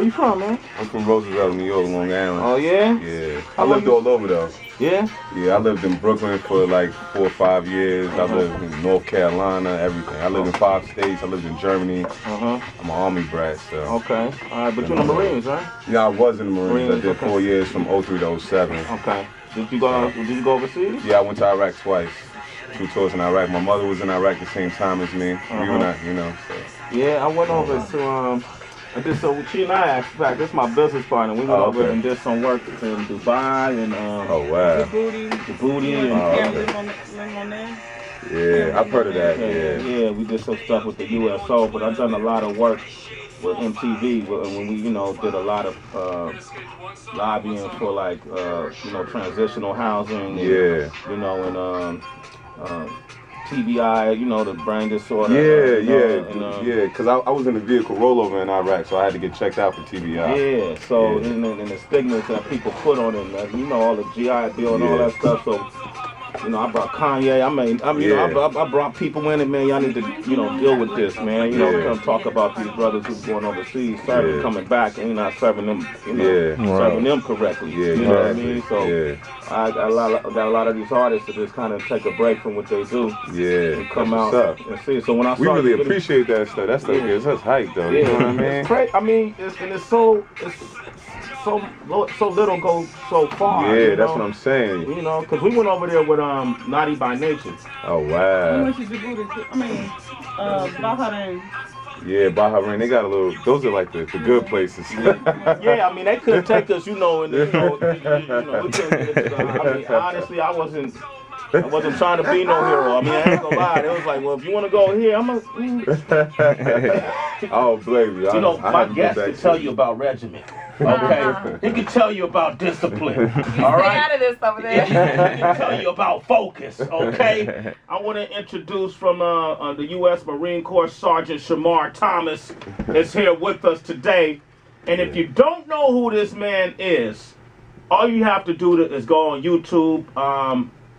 you from, man? I'm from Roosevelt, New York, Long Island. Oh, yeah? Yeah. I lived all over, though. Yeah? Yeah, I lived in Brooklyn for like 4 or 5 years. I lived in North Carolina, everything. I lived in 5 states. I lived in Germany. I'm an Army brat, so. Okay. All right, but you're in the Marines, right? Yeah, I was in the Marines. I did 4 years from 03 to 07. Okay. Did you go overseas? Yeah, I went to Iraq twice. 2 tours in Iraq. My mother was in Iraq the same time as me. We were not, so. Yeah, I went over to, I did she and I, in fact, this is my business partner. We went over and did some work in Dubai and oh wow, Djibouti and on there. Yeah, I've heard of that. Yeah, we did some stuff with the USO, but I've done a lot of work with MTV when we, did a lot of lobbying for like, transitional housing. Yeah. And TBI, the brain disorder. Yeah, because I was in the vehicle rollover in Iraq, so I had to get checked out for TBI. Yeah, so and the stigmas that people put on it, all the GI Bill and all that stuff, so, I brought Kanye, I brought people in and, man, y'all need to, deal with this, man, come talk about these brothers who's going overseas, serving, coming back, and not serving them, serving them correctly, you know what I mean, so I got a lot of these artists that just kind of take a break from what they do, and come out and see. So when I we really appreciate that stuff. That stuff gives us hype, though. You know what I mean? It's great. I mean, it's so little goes so far. Yeah, that's what I'm saying. Because we went over there with Naughty by Nature. Oh wow. We went to Djibouti. Bahrain. Yeah, Bahrain, they got a little, those are like the good places. Yeah, I mean, they couldn't take us, we couldn't get into honestly, I wasn't trying to be no hero. I mean, I ain't gonna lie. It was like, well, if you want to go here, I'm gonna... Oh, blame you. My guest can tell you about regiment. Okay? He can tell you about discipline. All right? Stay out of this over there. He can tell you about focus. Okay? I want to introduce from the U.S. Marine Corps Sergeant Shamar Thomas is here with us today. And if you don't know who this man is, all you have to do is go on YouTube.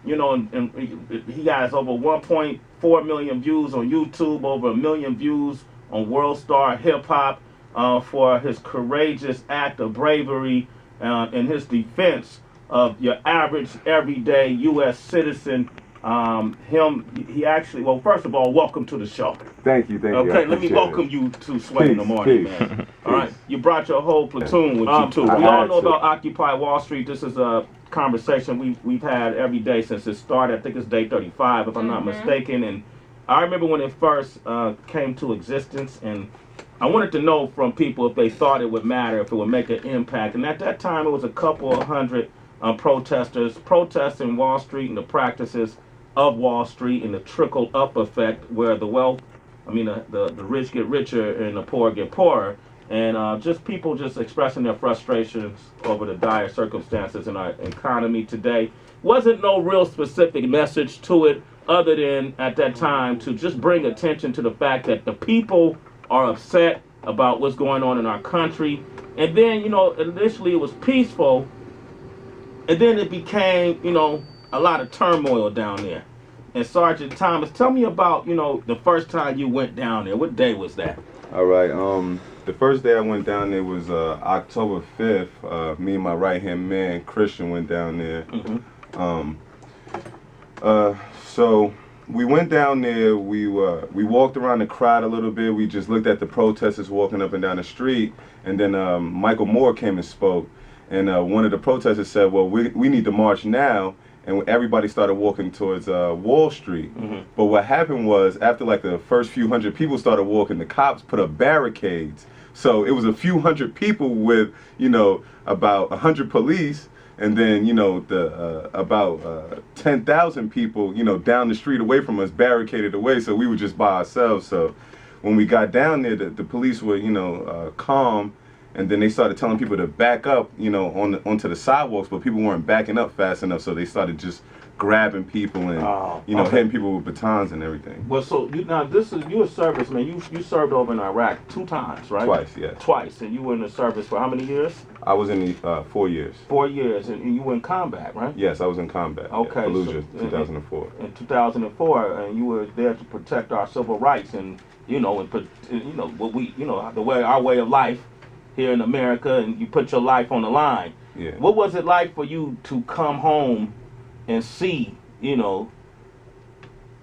And he has over 1.4 million views on YouTube, over 1 million views on World Star Hip Hop for his courageous act of bravery in his defense of your average, everyday U.S. citizen. He actually, well, first of all, welcome to the show. Thank you. Okay, let me welcome you to Sway in the Morning, man. All right, you brought your whole platoon with you, too. We all know about Occupy Wall Street. This is a conversation we've had every day since it started. I think it's day 35, if I'm not mistaken. And I remember when it first came to existence, and I wanted to know from people if they thought it would matter, if it would make an impact. And at that time, it was a couple of hundred protesters protesting Wall Street and the practices of Wall Street and the trickle-up effect where the rich get richer and the poor get poorer. And just people just expressing their frustrations over the dire circumstances in our economy today. Wasn't no real specific message to it other than at that time to just bring attention to the fact that the people are upset about what's going on in our country. And then, initially it was peaceful, and then it became, a lot of turmoil down there. And Sergeant Thomas, tell me about, the first time you went down there. What day was that? All right. The first day I went down there was October 5th. Me and my right-hand man, Christian, went down there. So we went down there. We walked around the crowd a little bit. We just looked at the protesters walking up and down the street. And then Michael Moore came and spoke. And one of the protesters said, well, we need to march now. And everybody started walking towards Wall Street. But what happened was, after like the first few hundred people started walking, the cops put up barricades. So it was a few hundred people with, about 100 police, and then, about 10,000 people, down the street away from us, barricaded away. So we were just by ourselves. So when we got down there, the police were, calm. And then they started telling people to back up, onto the sidewalks, but people weren't backing up fast enough, so they started just grabbing people and, hitting people with batons and everything. Well, so you a serviceman. You served over in Iraq 2 times, right? Twice, yeah. Twice, and you were in the service for how many years? I was in the 4 years. 4 years, and you were in combat, right? Yes, I was in combat. Okay, Fallujah, 2004. In 2004, and you were there to protect our civil rights, and what we, the way our way of life. here in America, and you put your life on the line. Yeah. What was it like for you to come home and see, you know,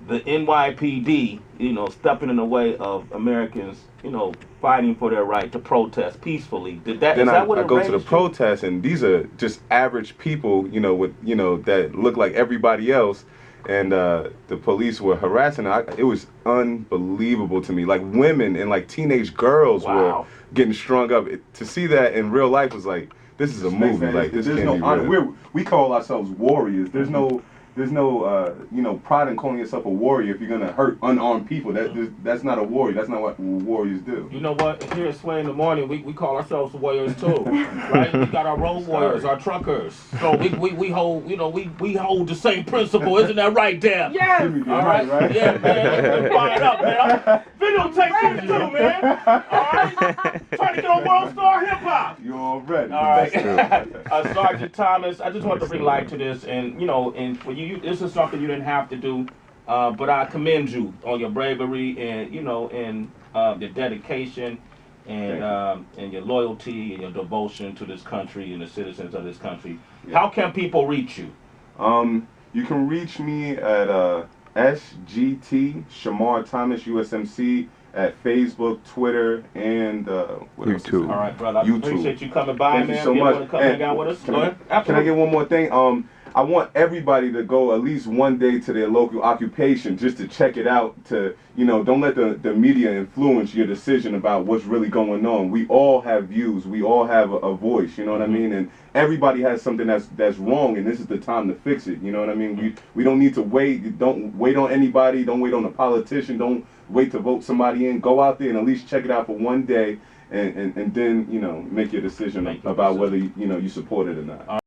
the NYPD, you know, stepping in the way of Americans, you know, fighting for their right to protest peacefully? Is that what I it go to the raised you? protest, and these are just average people, you know, with that look like everybody else, and the police were harassing. It was unbelievable to me. Like women and like teenage girls were getting strung up. To see that in real life was like, this is a movie. Like this can't be real. We call ourselves warriors. There's no pride in calling yourself a warrior if you're gonna hurt unarmed people. That's not a warrior. That's not what warriors do. You know what? Here at Sway in the Morning, we call ourselves warriors too, right? We got our road warriors, our truckers. So we hold, you know, we hold the same principle. Isn't that right, Dan? Yes. All right. Yeah, man. Fire up, man. Videotape this too, man. All right. Trying to get on World Star Hip Hop. You already. All right. Sergeant Thomas, I just want to bring light to this, and you know, and for you, this is something you didn't have to do, but I commend you on your bravery and your dedication and your loyalty and your devotion to this country and the citizens of this country. Yeah. How can people reach you? You can reach me at SGT Shamar Thomas USMC at Facebook, Twitter, and YouTube. All right, brother. I appreciate you coming by, Thank man. you so much. Want to come hang out with us? Can I get one more thing? I want everybody to go at least one day to their local occupation just to check it out. Don't let the media influence your decision about what's really going on. We all have views. We all have a voice. You know what I mean? And everybody has something that's wrong, and this is the time to fix it. You know what I mean? We don't need to wait. Don't wait on anybody. Don't wait on a politician. Don't wait to vote somebody in. Go out there and at least check it out for one day, and then make your decision about whether you support it or not.